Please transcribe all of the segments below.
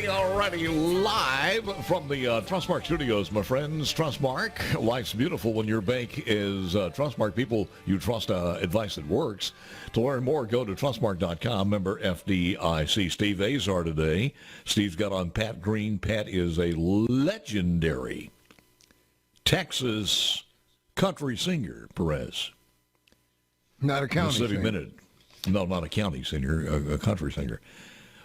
Alrighty, live from the Trustmark studios, my friends. Trustmark, life's beautiful when your bank is Trustmark. People you trust, advice that works. To learn more, go to trustmark.com. Member FDIC. Steve Azar today. Steve's got on Pat Green. Pat is a legendary Texas country singer, Perez. Not a county Mississippi singer. Minute. No, not a county singer, a country singer.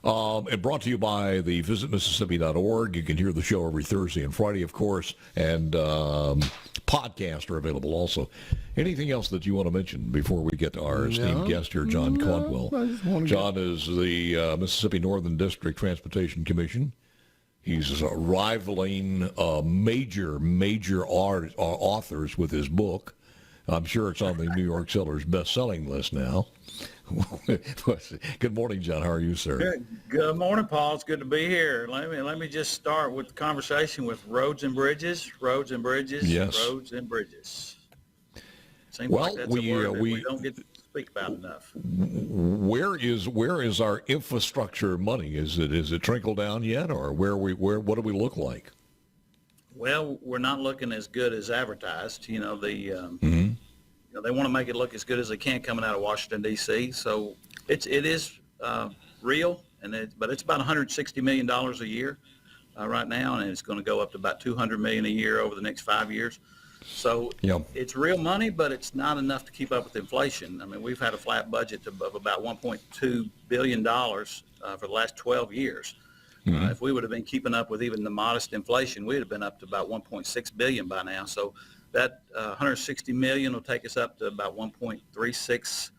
And brought to you by the visitmississippi.org. You can hear the show every Thursday and Friday, of course, and podcasts are available also. Anything else that you want to mention before we get to our esteemed guest here, John Caldwell? John is the Mississippi Northern District Transportation Commission. He's rivaling major authors with his book. I'm sure it's on the New York Seller's best-selling list now. Good morning, John. How are you, sir? Good morning, Paul. It's good to be here. Let me just start with the conversation with roads and bridges. Roads and bridges. Yes. Roads and bridges. Seems Well, like that's a word that we don't get to speak about enough. Where is our infrastructure money? Is it trickled down yet, or what do we look like? Well, we're not looking as good as advertised. You know, they want to make it look as good as they can coming out of Washington, D.C. So it is real, but it's about $160 million a year right now, and it's going to go up to about $200 million a year over the next 5 years. So It's real money, but it's not enough to keep up with inflation. I mean, we've had a flat budget of about $1.2 billion for the last 12 years. If we would have been keeping up with even the modest inflation, we would have been up to about $1.6 billion by now. So that $160 million will take us up to about $1.36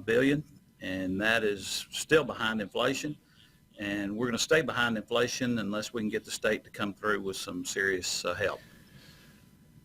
billion, and that is still behind inflation. And we're going to stay behind inflation unless we can get the state to come through with some serious help.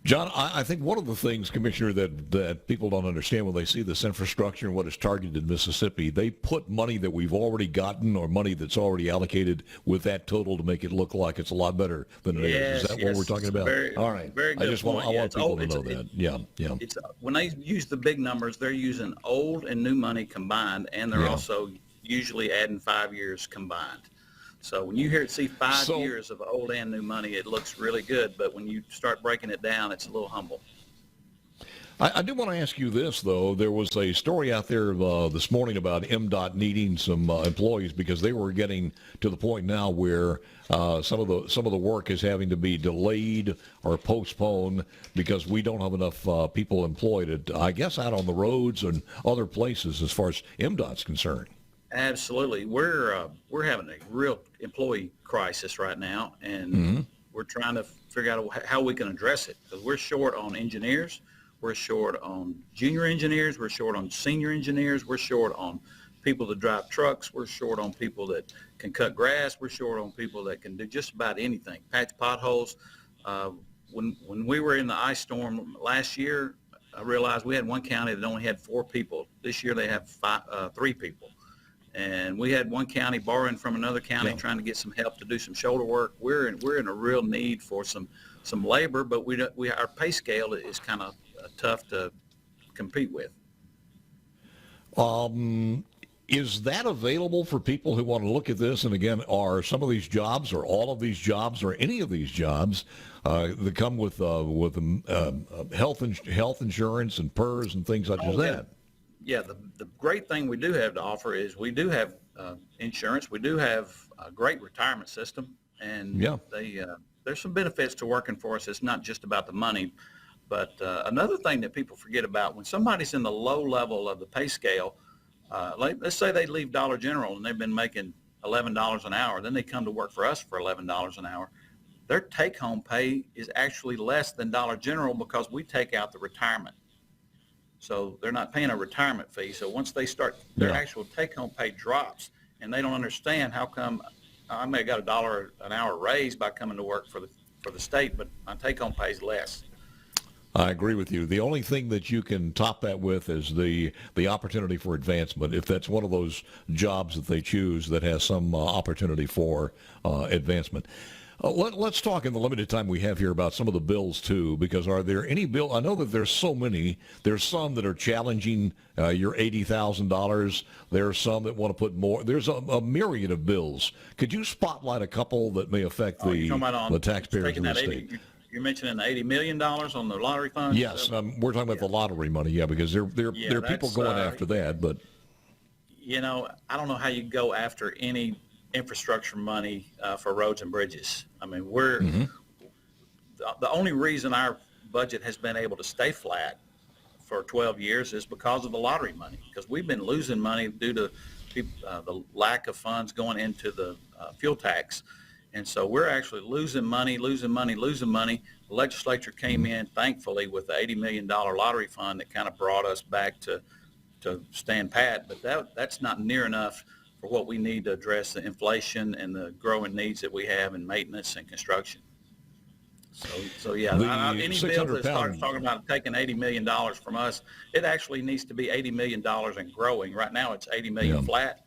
John, I think one of the things, Commissioner, that people don't understand when they see this infrastructure and what is targeted in Mississippi, they put money that we've already gotten or money that's already allocated with that total to make it look like it's a lot better than it is. Is that what we're talking about? All right. Very good I want people to know that. Yeah. It's when they use the big numbers, they're using old and new money combined, and they're also usually adding 5 years combined. So when you see 5 years of old and new money, it looks really good. But when you start breaking it down, it's a little humble. I do want to ask you this, though. There was a story out there this morning about MDOT needing some employees because they were getting to the point now where some of the work is having to be delayed or postponed because we don't have enough people employed, I guess, out on the roads and other places as far as MDOT's concerned. Absolutely. We're having a real employee crisis right now, and we're trying to figure out how we can address it because we're short on engineers. We're short on junior engineers. We're short on senior engineers. We're short on people that drive trucks. We're short on people that can cut grass. We're short on people that can do just about anything, patch potholes. When we were in the ice storm last year, I realized we had one county that only had 4 people. This year they have 3 people. And we had one county borrowing from another county trying to get some help to do some shoulder work. We're in a real need for some labor, but our pay scale is kind of tough to compete with. Is that available for people who want to look at this? And again, are some of these jobs or all of these jobs or any of these jobs that come with health insurance and PERS and things such as that? Yeah, the great thing we do have to offer is we do have insurance. We do have a great retirement system, and there's some benefits to working for us. It's not just about the money, but another thing that people forget about when somebody's in the low level of the pay scale, let's say they leave Dollar General and they've been making $11 an hour, then they come to work for us for $11 an hour. Their take-home pay is actually less than Dollar General because we take out the retirement. So they're not paying a retirement fee. So once they start, their actual take-home pay drops, and they don't understand how come I may have got $1 an hour raise by coming to work for the state, but my take-home pay is less. I agree with you. The only thing that you can top that with is the opportunity for advancement. If that's one of those jobs that they choose that has some opportunity for advancement. Let's talk in the limited time we have here about some of the bills too, because are there any bill? I know that there's so many. There's some that are challenging your $80,000. There are some that want to put more. There's a myriad of bills. Could you spotlight a couple that may affect the taxpayers in the state? You're mentioning the $80 million on the lottery fund? Yes, we're talking about the lottery money, because there are people going after that. But I don't know how you go after any infrastructure money for roads and bridges. I mean, the only reason our budget has been able to stay flat for 12 years is because of the lottery money, because we've been losing money due to the lack of funds going into the fuel tax. And so we're actually losing money. The legislature came in, thankfully, with the $80 million lottery fund that kind of brought us back to stand pat. But that's not near enough for what we need to address the inflation and the growing needs that we have in maintenance and construction. So any bill that starts talking about taking $80 million from us, it actually needs to be $80 million and growing. Right now it's $80 million flat.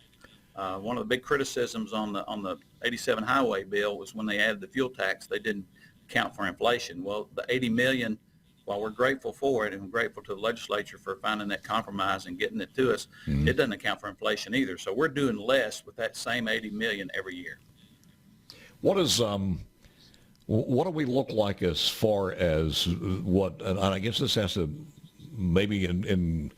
One of the big criticisms on the 87 highway bill was when they added the fuel tax, they didn't account for inflation. Well, the $80 million, while we're grateful for it and grateful to the legislature for finding that compromise and getting it to us, it doesn't account for inflation either. So we're doing less with that same $80 million every year. What do we look like as far as and I guess this has to maybe in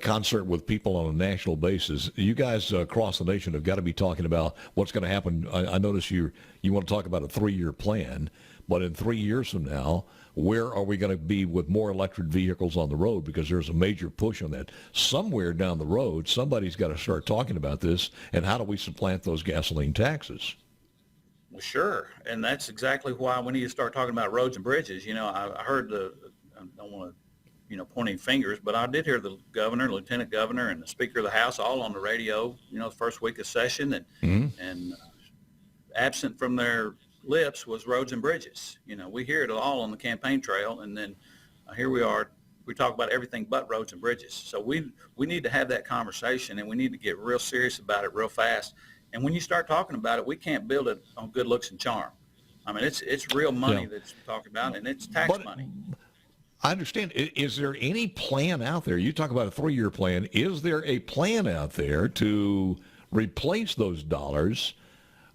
concert with people on a national basis. You guys across the nation have got to be talking about what's going to happen. I notice you want to talk about a 3-year plan, but in 3 years from now, where are we going to be with more electric vehicles on the road? Because there's a major push on that. Somewhere down the road, somebody's got to start talking about this, and how do we supplant those gasoline taxes? Well, sure, and that's exactly why we need to start talking about roads and bridges. I heard I don't want to point any fingers, but I did hear the governor, lieutenant governor, and the speaker of the House all on the radio, the first week of session, and absent from their lips was roads and bridges. We hear it all on the campaign trail, and then here we are. We talk about everything but roads and bridges. So we need to have that conversation, and we need to get real serious about it real fast. And when you start talking about it, we can't build it on good looks and charm. I mean, it's real money that's talked about, and it's tax money. I understand. Is there any plan out there? You talk about a 3-year plan. Is there a plan out there to replace those dollars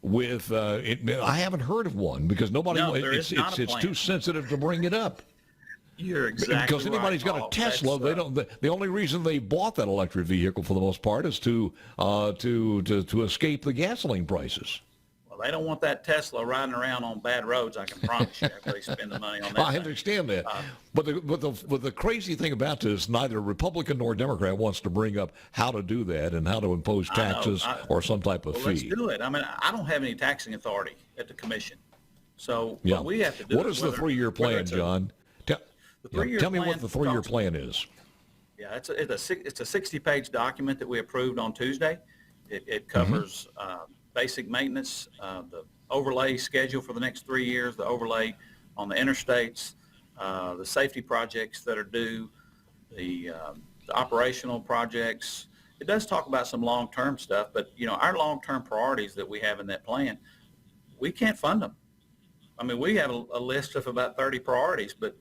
with? I haven't heard of one because nobody. No, it's too sensitive to bring it up. You're exactly right. Because anybody's got a Tesla, they don't. The only reason they bought that electric vehicle for the most part is to escape the gasoline prices. Well, they don't want that Tesla riding around on bad roads. I can promise you after they spend the money on that. I understand that, but the crazy thing about this, neither Republican nor Democrat wants to bring up how to do that and how to impose taxes or some type of fee. Let's do it. I mean, I don't have any taxing authority at the commission, so what we have to do. What is the 3-year plan, John? Tell me what the 3-year plan is. Yeah, it's a 60-page document that we approved on Tuesday. It covers basic maintenance, the overlay schedule for the next 3 years, the overlay on the interstates, the safety projects that are due, the operational projects. It does talk about some long-term stuff, but our long-term priorities that we have in that plan, we can't fund them. I mean, we have a list of about 30 priorities, but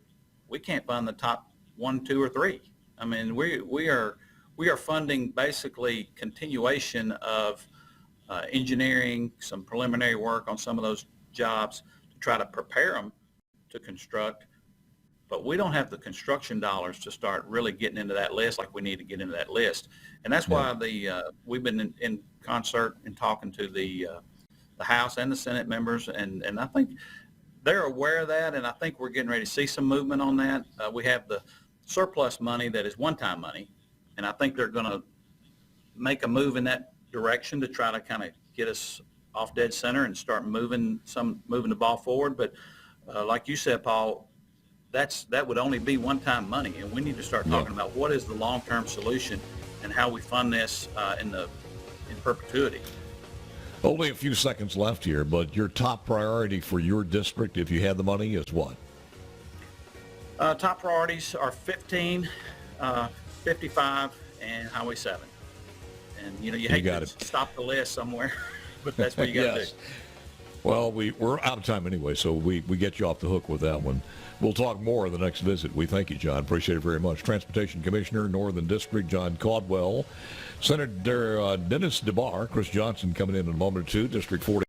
we can't fund the top 1, 2, or 3. I mean, we are funding basically continuation of engineering, some preliminary work on some of those jobs to try to prepare them to construct. But we don't have the construction dollars to start really getting into that list like we need to get into that list. And that's why we've been in concert and talking to the House and the Senate members, and I think they're aware of that, and I think we're getting ready to see some movement on that. We have the surplus money that is one-time money, and I think they're going to make a move in that direction to try to kind of get us off dead center and start moving the ball forward. But like you said, Paul, that would only be one-time money, and we need to start talking about what is the long-term solution and how we fund this in perpetuity. Only a few seconds left here, but your top priority for your district, if you had the money, is what? Top priorities are 15, 55, and Highway 7. And, you hate to stop the list somewhere, but that's what you got to do. Well, we're out of time anyway, so we get you off the hook with that one. We'll talk more in the next visit. We thank you, John. Appreciate it very much. Transportation Commissioner, Northern District, John Caldwell. Senator Dennis DeBar, Chris Johnson coming in a moment or two, District 40.